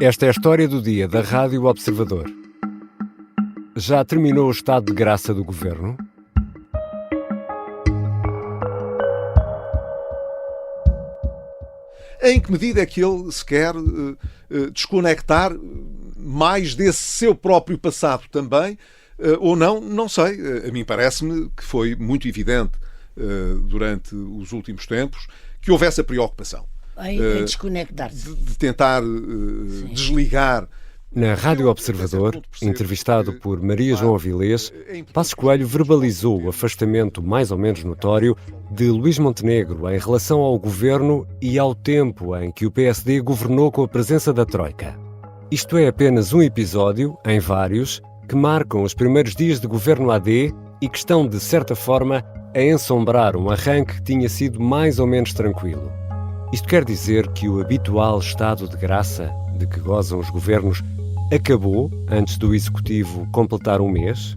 Esta é a história do dia da Rádio Observador. Já terminou o estado de graça do governo? Em que medida é que ele se quer desconectar mais desse seu próprio passado também, ou não? Não sei. A mim parece-me que foi muito evidente durante os últimos tempos que houve essa preocupação. Em desconectar-se. De tentar desligar. Na Rádio Observador, entrevistado por Maria João Avilés, Passos Coelho verbalizou o afastamento mais ou menos notório de Luís Montenegro em relação ao governo e ao tempo em que o PSD governou com a presença da Troika. Isto é apenas um episódio, em vários, que marcam os primeiros dias de governo AD e que estão, de certa forma, a ensombrar um arranque que tinha sido mais ou menos tranquilo. Isto quer dizer que o habitual estado de graça de que gozam os governos acabou antes do Executivo completar um mês?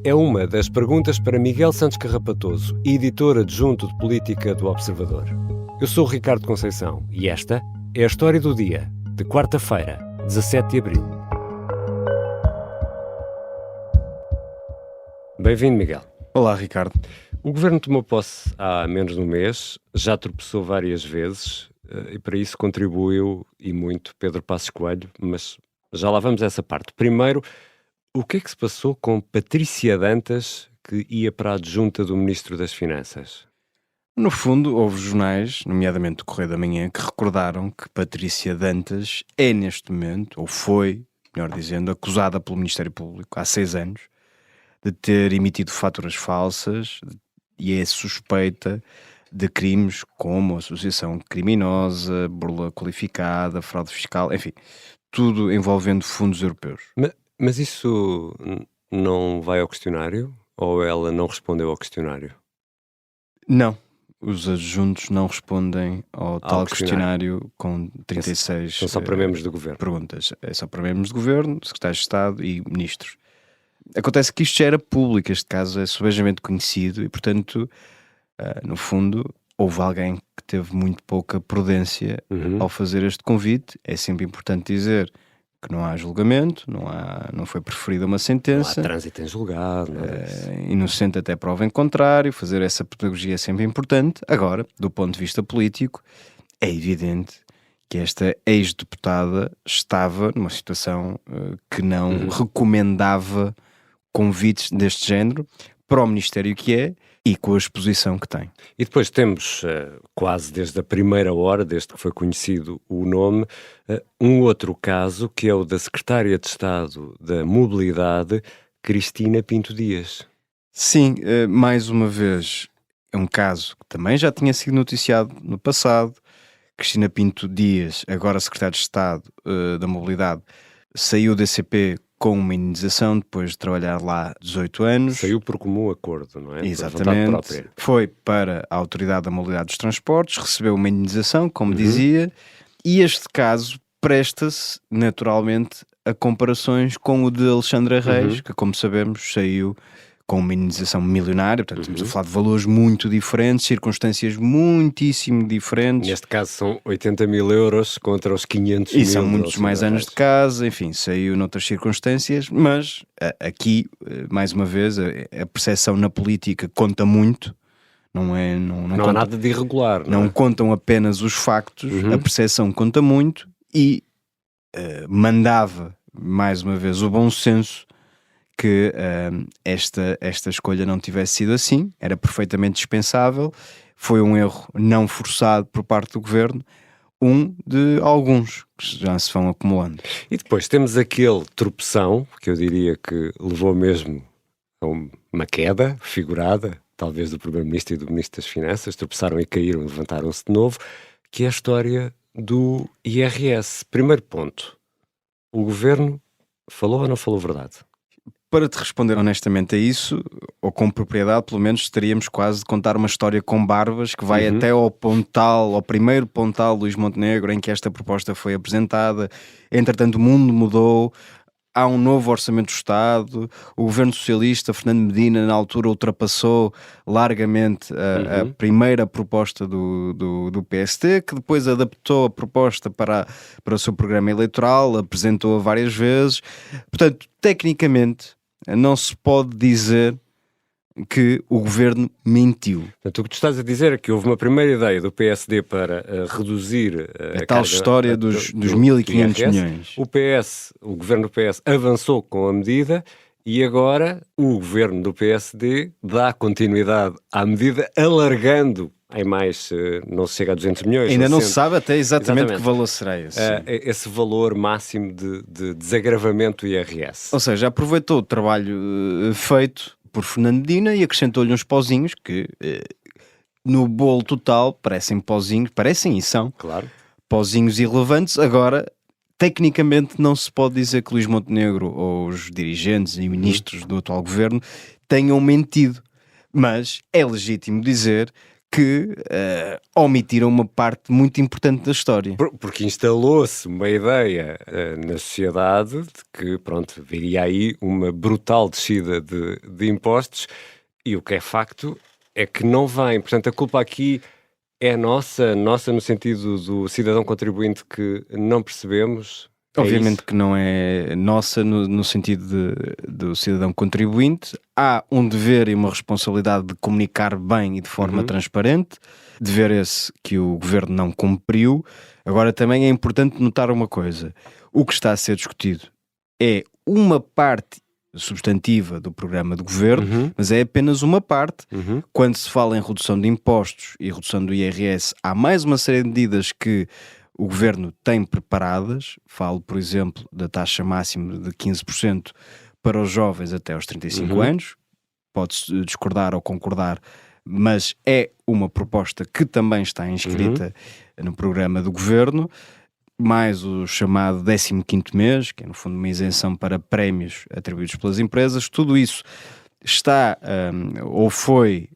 É uma das perguntas para Miguel Santos Carrapatoso, editor adjunto de política do Observador. Eu sou o Ricardo Conceição e esta é a história do dia, de quarta-feira, 17 de abril. Bem-vindo, Miguel. Olá, Ricardo. O governo tomou posse há menos de um mês, já tropeçou várias vezes e para isso contribuiu e muito Pedro Passos Coelho, mas já lá vamos a essa parte. Primeiro, o que é que se passou com Patrícia Dantas, que ia para a adjunta do Ministro das Finanças? No fundo, houve jornais, nomeadamente o Correio da Manhã, que recordaram que Patrícia Dantas é neste momento, ou foi, melhor dizendo, acusada pelo Ministério Público há 6 anos de ter emitido faturas falsas e é suspeita de crimes como associação criminosa, burla qualificada, fraude fiscal, enfim, tudo envolvendo fundos europeus. Mas isso não vai ao questionário? Ou ela não respondeu ao questionário? Não. Os adjuntos não respondem ao tal questionário com 36 são só para membros do governo. Perguntas. É só para membros do governo, secretários de Estado e ministros. Acontece que isto já era público, este caso é subejamente conhecido e, portanto, no fundo, houve alguém que teve muito pouca prudência ao fazer este convite. É sempre importante dizer que não há julgamento, não foi preferida uma sentença. Não há trânsito em julgado. Inocente até prova em contrário, fazer essa pedagogia é sempre importante. Agora, do ponto de vista político, é evidente que esta ex-deputada estava numa situação que não recomendava convites deste género para o Ministério que é e com a exposição que tem. E depois temos, quase desde a primeira hora, desde que foi conhecido o nome, um outro caso, que é o da Secretária de Estado da Mobilidade, Cristina Pinto Dias. Sim, mais uma vez, é um caso que também já tinha sido noticiado no passado. Cristina Pinto Dias, agora Secretária de Estado da Mobilidade, saiu da CP com uma indenização depois de trabalhar lá 18 anos. Saiu por comum acordo, não é? Exatamente. Foi para a Autoridade da Mobilidade dos Transportes, recebeu uma indenização, como dizia, e este caso presta-se naturalmente a comparações com o de Alexandra Reis, que, como sabemos, saiu com uma indenização milionária, portanto estamos a falar de valores muito diferentes, circunstâncias muitíssimo diferentes. Neste caso são 80 mil euros contra os 500 mil. E são muitos mais anos de casa, enfim, saiu noutras circunstâncias, mas aqui, mais uma vez, a percepção na política conta muito. Não há nada de irregular. Não contam apenas os factos, a percepção conta muito e mandava, mais uma vez, o bom senso que esta escolha não tivesse sido assim, era perfeitamente dispensável, foi um erro não forçado por parte do governo, um de alguns que já se vão acumulando. E depois temos aquele tropeção, que eu diria que levou mesmo a uma queda figurada, talvez do Primeiro-Ministro e do Ministro das Finanças, tropeçaram e caíram, levantaram-se de novo, que é a história do IRS. Primeiro ponto, o governo falou ou não falou verdade? Para te responder honestamente a isso, ou com propriedade, pelo menos teríamos quase de contar uma história com barbas que vai até ao Pontal, ao primeiro Pontal Luís Montenegro, em que esta proposta foi apresentada. Entretanto, o mundo mudou, há um novo Orçamento do Estado, o governo socialista, Fernando Medina, na altura ultrapassou largamente a primeira proposta do PSD, que depois adaptou a proposta para o seu programa eleitoral, apresentou-a várias vezes. Portanto, tecnicamente, não se pode dizer que o governo mentiu. Portanto, o que tu estás a dizer é que houve uma primeira ideia do PSD para reduzir a tal história dos 1.500 milhões. O governo do PS avançou com a medida e agora o governo do PSD dá continuidade à medida, alargando em mais, não se chega a 200 milhões. Ainda não se sabe até exatamente que valor será esse. Esse valor máximo de desagravamento do IRS. Ou seja, aproveitou o trabalho feito por Fernando Medina e acrescentou-lhe uns pozinhos que no bolo total parecem pozinhos, parecem e são, claro, pozinhos irrelevantes. Agora, tecnicamente não se pode dizer que Luís Montenegro ou os dirigentes e ministros do atual governo tenham mentido, mas é legítimo dizer que omitiram uma parte muito importante da história. Porque instalou-se uma ideia na sociedade de que, pronto, viria aí uma brutal descida de impostos, e o que é facto é que não vem. Portanto, a culpa aqui é nossa no sentido do cidadão contribuinte que não percebemos. Obviamente que não é nossa no sentido do cidadão contribuinte. Há um dever e uma responsabilidade de comunicar bem e de forma transparente, dever esse que o governo não cumpriu. Agora também é importante notar uma coisa: o que está a ser discutido é uma parte substantiva do programa do governo, mas é apenas uma parte. Quando se fala em redução de impostos e redução do IRS, há mais uma série de medidas que o governo tem preparadas. Falo, por exemplo, da taxa máxima de 15% para os jovens até aos 35 anos. Pode-se discordar ou concordar, mas é uma proposta que também está inscrita no programa do governo. Mais o chamado 15º mês, que é no fundo uma isenção para prémios atribuídos pelas empresas. Tudo isso está ou foi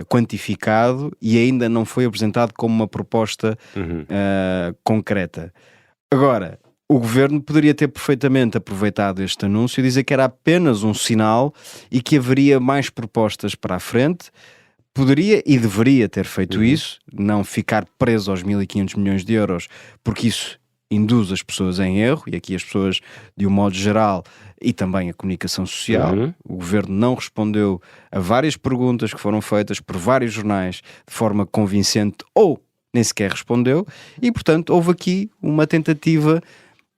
quantificado e ainda não foi apresentado como uma proposta concreta. Agora, o governo poderia ter perfeitamente aproveitado este anúncio e dizer que era apenas um sinal e que haveria mais propostas para a frente. Poderia e deveria ter feito isso, não ficar preso aos 1.500 milhões de euros, porque isso induz as pessoas em erro, e aqui as pessoas de um modo geral, e também a comunicação social. O governo não respondeu a várias perguntas que foram feitas por vários jornais de forma convincente, ou nem sequer respondeu, e portanto houve aqui uma tentativa,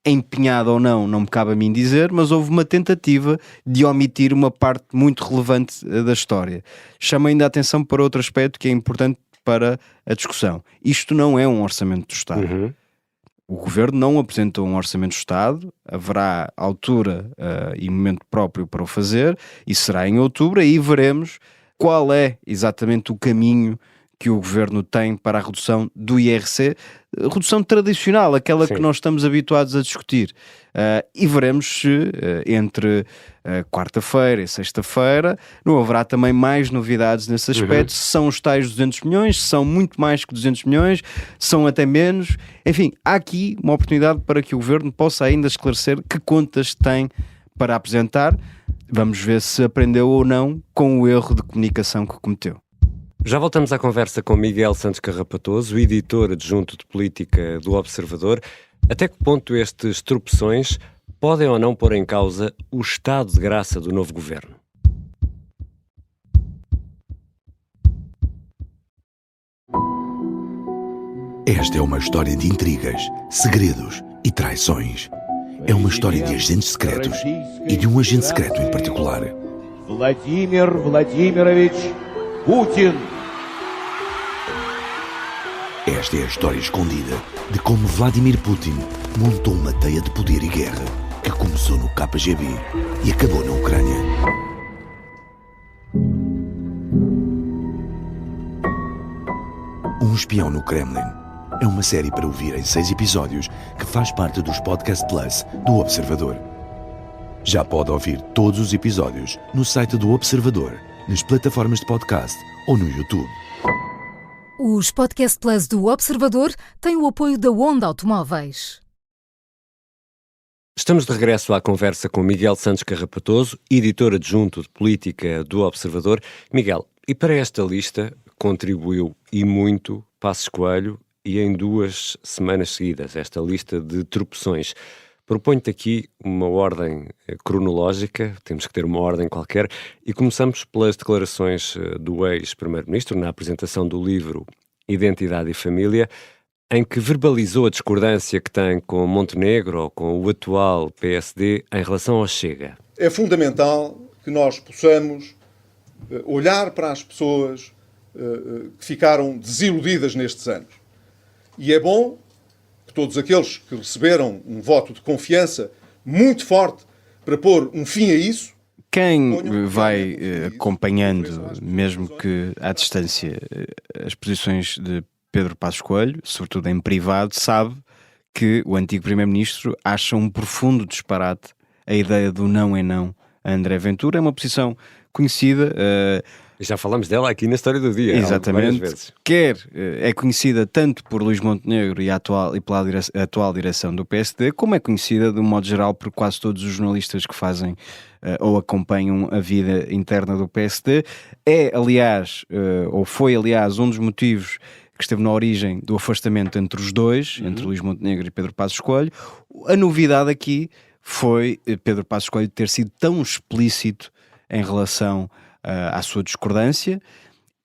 empenhada ou não me cabe a mim dizer, mas houve uma tentativa de omitir uma parte muito relevante da história. Chamo ainda a atenção para outro aspecto que é importante para a discussão. Isto não é um orçamento do Estado. O governo não apresentou um orçamento do Estado, haverá altura e momento próprio para o fazer, e será em outubro, aí veremos qual é exatamente o caminho que o governo tem para a redução do IRC, redução tradicional, aquela que nós estamos habituados a discutir. E veremos se entre quarta-feira e sexta-feira não haverá também mais novidades nesse aspecto, se são os tais 200 milhões, se são muito mais que 200 milhões, são até menos. Enfim, há aqui uma oportunidade para que o governo possa ainda esclarecer que contas tem para apresentar. Vamos ver se aprendeu ou não com o erro de comunicação que cometeu. Já voltamos à conversa com Miguel Santos Carrapatoso, editor adjunto de política do Observador. Até que ponto estes tropeções podem ou não pôr em causa o estado de graça do novo governo? Esta é uma história de intrigas, segredos e traições. É uma história de agentes secretos e de um agente secreto em particular. Vladimir Vladimirovich Putin. Esta é a história escondida de como Vladimir Putin montou uma teia de poder e guerra que começou no KGB e acabou na Ucrânia. Um espião no Kremlin é uma série para ouvir em 6 episódios que faz parte dos Podcast Plus do Observador. Já pode ouvir todos os episódios no site do Observador, nas plataformas de podcast ou no YouTube. Os Podcast Plus do Observador têm o apoio da Onda Automóveis. Estamos de regresso à conversa com Miguel Santos Carrapatoso, editor adjunto de política do Observador. Miguel, e para esta lista contribuiu e muito Passos Coelho e em 2 semanas seguidas, esta lista de tropeções. Proponho-te aqui uma ordem cronológica, temos que ter uma ordem qualquer, e começamos pelas declarações do ex-primeiro-ministro na apresentação do livro Identidade e Família, em que verbalizou a discordância que tem com Montenegro ou com o atual PSD em relação ao Chega. É fundamental que nós possamos olhar para as pessoas que ficaram desiludidas nestes anos. E é bom que todos aqueles que receberam um voto de confiança muito forte para pôr um fim a isso. Quem vai acompanhando, mesmo que à distância, as posições de Pedro Passos Coelho, sobretudo em privado, sabe que o antigo primeiro-ministro acha um profundo disparate a ideia do não é não a André Ventura. É uma posição conhecida. Já falamos dela aqui na História do Dia. Exatamente. Vezes. É conhecida tanto por Luís Montenegro e pela atual direção do PSD, como é conhecida, de um modo geral, por quase todos os jornalistas que fazem ou acompanham a vida interna do PSD. Foi, aliás, um dos motivos que esteve na origem do afastamento entre os dois, entre Luís Montenegro e Pedro Passos Coelho. A novidade aqui foi Pedro Passos Coelho ter sido tão explícito em relação à sua discordância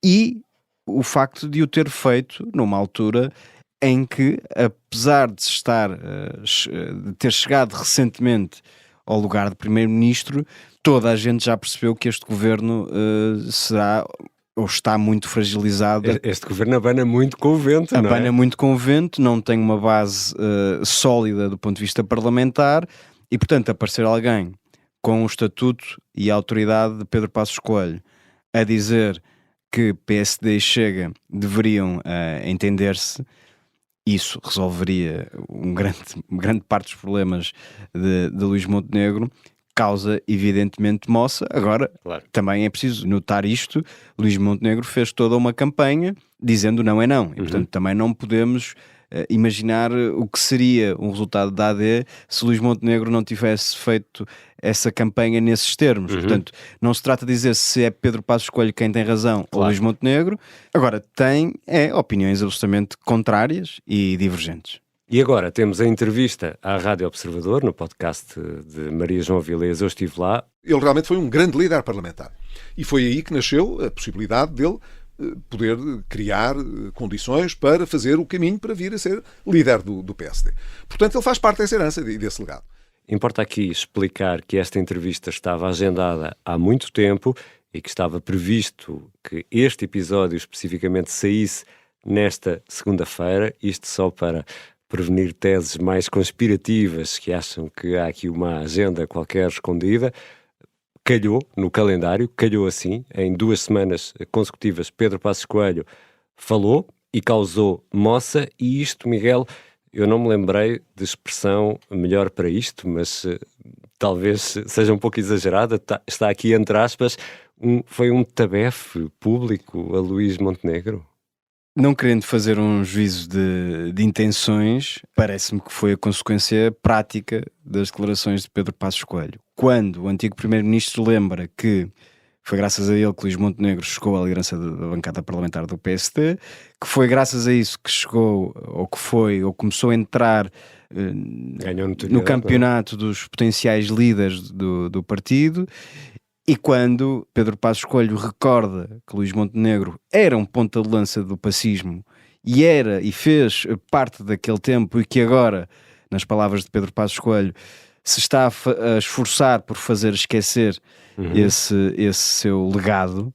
e o facto de o ter feito numa altura em que, apesar de de ter chegado recentemente ao lugar de primeiro-ministro, toda a gente já percebeu que este governo será ou está muito fragilizado. Este governo abana muito com o vento, não é? Abana muito com o vento, não tem uma base sólida do ponto de vista parlamentar e, portanto, aparecer alguém com o estatuto e a autoridade de Pedro Passos Coelho a dizer que PSD e Chega deveriam entender-se, isso resolveria grande parte dos problemas de Luís Montenegro, causa evidentemente moça. Agora, claro, também é preciso notar isto, Luís Montenegro fez toda uma campanha dizendo não é não, e portanto também não podemos imaginar o que seria um resultado da AD se Luís Montenegro não tivesse feito essa campanha nesses termos. Portanto, não se trata de dizer se é Pedro Passos Coelho quem tem razão, claro, ou Luís Montenegro. Agora, tem opiniões absolutamente contrárias e divergentes. E agora temos a entrevista à Rádio Observador, no podcast de Maria João Avilés. Eu estive lá. Ele realmente foi um grande líder parlamentar. E foi aí que nasceu a possibilidade dele poder criar condições para fazer o caminho para vir a ser líder do PSD. Portanto, ele faz parte dessa herança e desse legado. Importa aqui explicar que esta entrevista estava agendada há muito tempo e que estava previsto que este episódio especificamente saísse nesta segunda-feira, isto só para prevenir teses mais conspirativas que acham que há aqui uma agenda qualquer escondida. Calhou no calendário, calhou assim, em 2 semanas consecutivas Pedro Passos Coelho falou e causou moça, e isto, Miguel, eu não me lembrei de expressão melhor para isto, mas talvez seja um pouco exagerada, está aqui entre aspas, foi um tabefe público a Luís Montenegro? Não querendo fazer um juízo de intenções, parece-me que foi a consequência prática das declarações de Pedro Passos Coelho. Quando o antigo primeiro-ministro lembra que foi graças a ele que Luís Montenegro chegou à liderança da bancada parlamentar do PSD, que foi graças a isso que chegou, ou começou a entrar no campeonato dos potenciais líderes do partido. E quando Pedro Passos Coelho recorda que Luís Montenegro era um ponta de lança do pacismo e fez parte daquele tempo e que agora, nas palavras de Pedro Passos Coelho, se está a esforçar por fazer esquecer esse seu legado,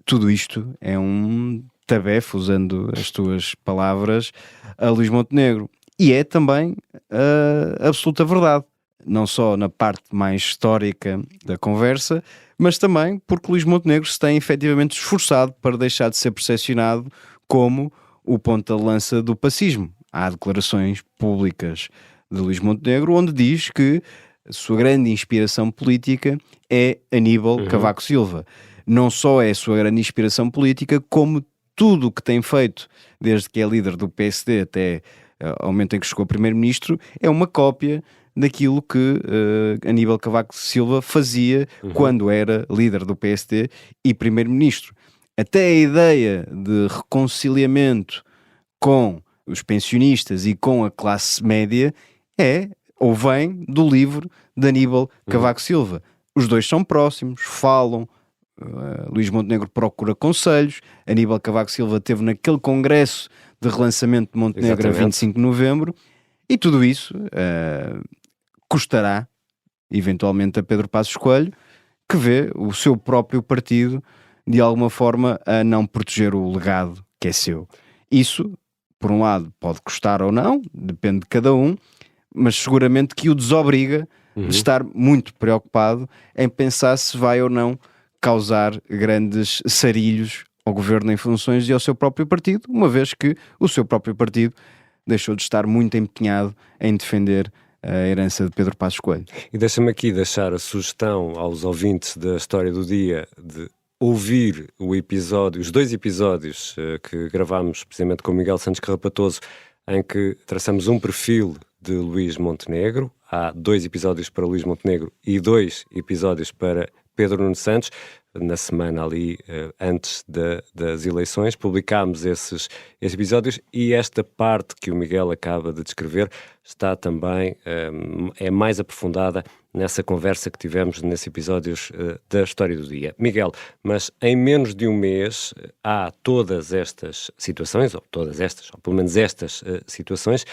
tudo isto é um tabefe, usando as tuas palavras, a Luís Montenegro. E é também a absoluta verdade. Não só na parte mais histórica da conversa, mas também porque Luís Montenegro se tem efetivamente esforçado para deixar de ser percepcionado como o ponta de lança do pacismo. Há declarações públicas de Luís Montenegro onde diz que a sua grande inspiração política é Aníbal Cavaco Silva. Não só é a sua grande inspiração política, como tudo o que tem feito desde que é líder do PSD até ao momento em que chegou a primeiro-ministro é uma cópia daquilo que Aníbal Cavaco Silva fazia quando era líder do PSD e primeiro-ministro. Até a ideia de reconciliamento com os pensionistas e com a classe média ou vem do livro de Aníbal Cavaco Silva. Os dois são próximos, falam, Luís Montenegro procura conselhos, Aníbal Cavaco Silva esteve naquele congresso de relançamento de Montenegro a 25 de novembro, e tudo isso custará eventualmente a Pedro Passos Coelho, que vê o seu próprio partido de alguma forma a não proteger o legado que é seu. Isso, por um lado, pode custar ou não, depende de cada um, mas seguramente que o desobriga de estar muito preocupado em pensar se vai ou não causar grandes sarilhos ao governo em funções e ao seu próprio partido, uma vez que o seu próprio partido deixou de estar muito empenhado em defender a herança de Pedro Passos Coelho. E deixa-me aqui deixar a sugestão aos ouvintes da História do Dia de ouvir os 2 episódios que gravámos precisamente com o Miguel Santos Carrapatoso, em que traçamos um perfil de Luís Montenegro. Há 2 episódios para Luís Montenegro e 2 episódios para Pedro Nuno Santos. Na semana ali antes das eleições publicámos esses episódios, e esta parte que o Miguel acaba de descrever está também, é mais aprofundada nessa conversa que tivemos nesses episódios da História do Dia. Miguel, mas em menos de um mês há todas estas situações, ou pelo menos estas situações.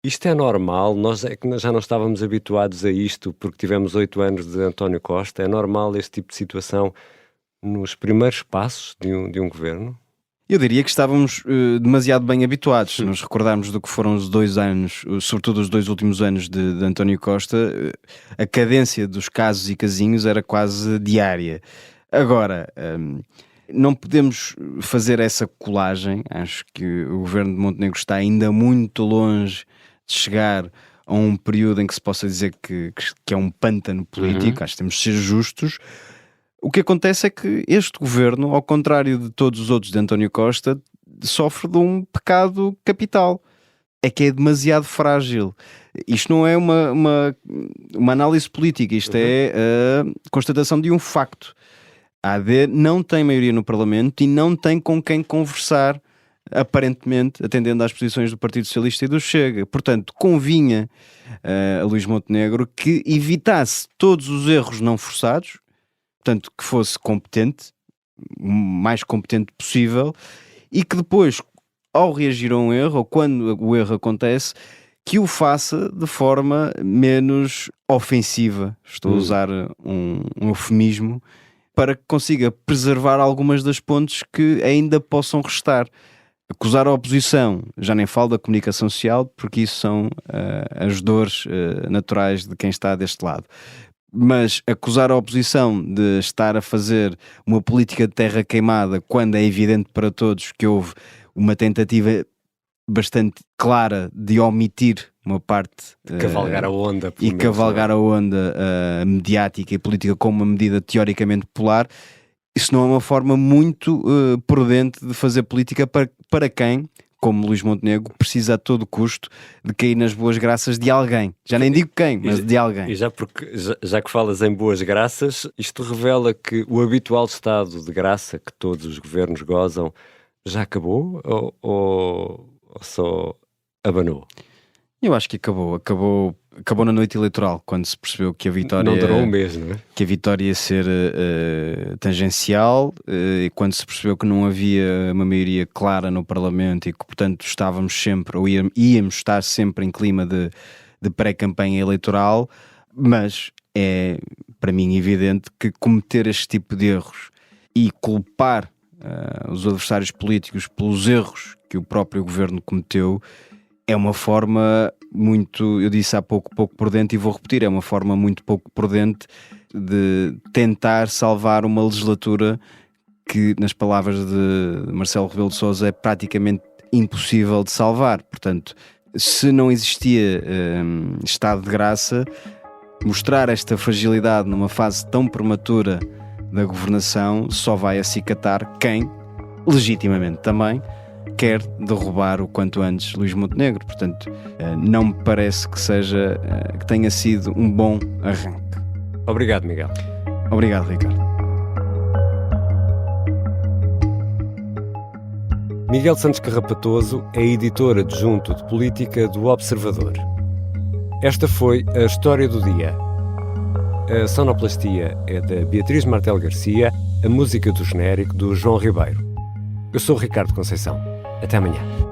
Isto é normal? Nós é que já não estávamos habituados a isto porque tivemos 8 anos de António Costa. É normal este tipo de situação nos primeiros passos de um governo? Eu diria que estávamos demasiado bem habituados. Se nos recordarmos do que foram os 2 anos, sobretudo os 2 últimos anos de António Costa, a cadência dos casos e casinhos era quase diária. Agora, não podemos fazer essa colagem. Acho que o governo de Montenegro está ainda muito longe de chegar a um período em que se possa dizer que é um pântano político. Acho que temos de ser justos. O que acontece é que este governo, ao contrário de todos os outros de António Costa, sofre de um pecado capital. É que é demasiado frágil. Isto não é uma análise política, isto é a constatação de um facto. A AD não tem maioria no Parlamento e não tem com quem conversar, aparentemente, atendendo às posições do Partido Socialista e do Chega. Portanto, convinha a Luís Montenegro que evitasse todos os erros não forçados, portanto, que fosse competente, o mais competente possível, e que depois, ao reagir a um erro, ou quando o erro acontece, que o faça de forma menos ofensiva. Estou a usar um eufemismo, para que consiga preservar algumas das pontes que ainda possam restar. Acusar a oposição, já nem falo da comunicação social, porque isso são as dores naturais de quem está deste lado. Mas acusar a oposição de estar a fazer uma política de terra queimada, quando é evidente para todos que houve uma tentativa bastante clara de omitir uma parte cavalgar a onda e cavalgar a onda mediática e política como uma medida teoricamente popular, isso não é uma forma muito prudente de fazer política para quem, como Luís Montenegro, precisa a todo custo de cair nas boas graças de alguém. Já nem digo quem, mas de alguém. E já que falas em boas graças, isto revela que o habitual estado de graça que todos os governos gozam já acabou ou só abanou? Eu acho que acabou na noite eleitoral, quando se percebeu que a vitória não durou um mês, não é? Que a vitória ia ser tangencial, e quando se percebeu que não havia uma maioria clara no Parlamento e que, portanto, estávamos sempre, ou íamos estar sempre em clima de pré-campanha eleitoral. Mas é, para mim, evidente que cometer este tipo de erros e culpar os adversários políticos pelos erros que o próprio governo cometeu é uma forma muito, eu disse há pouco prudente, e vou repetir, é uma forma muito pouco prudente de tentar salvar uma legislatura que, nas palavras de Marcelo Rebelo de Sousa, é praticamente impossível de salvar. Portanto, se não existia estado de graça, mostrar esta fragilidade numa fase tão prematura da governação só vai acicatar quem, legitimamente também, quer derrubar o quanto antes Luís Montenegro. Portanto, não me parece que tenha sido um bom arranque. Obrigado, Miguel. Obrigado, Ricardo. Miguel Santos Carrapatoso é editor adjunto de política do Observador. Esta foi a história do dia. A sonoplastia é da Beatriz Martel Garcia, a música do genérico do João Ribeiro. Eu sou o Ricardo Conceição. Até amanhã.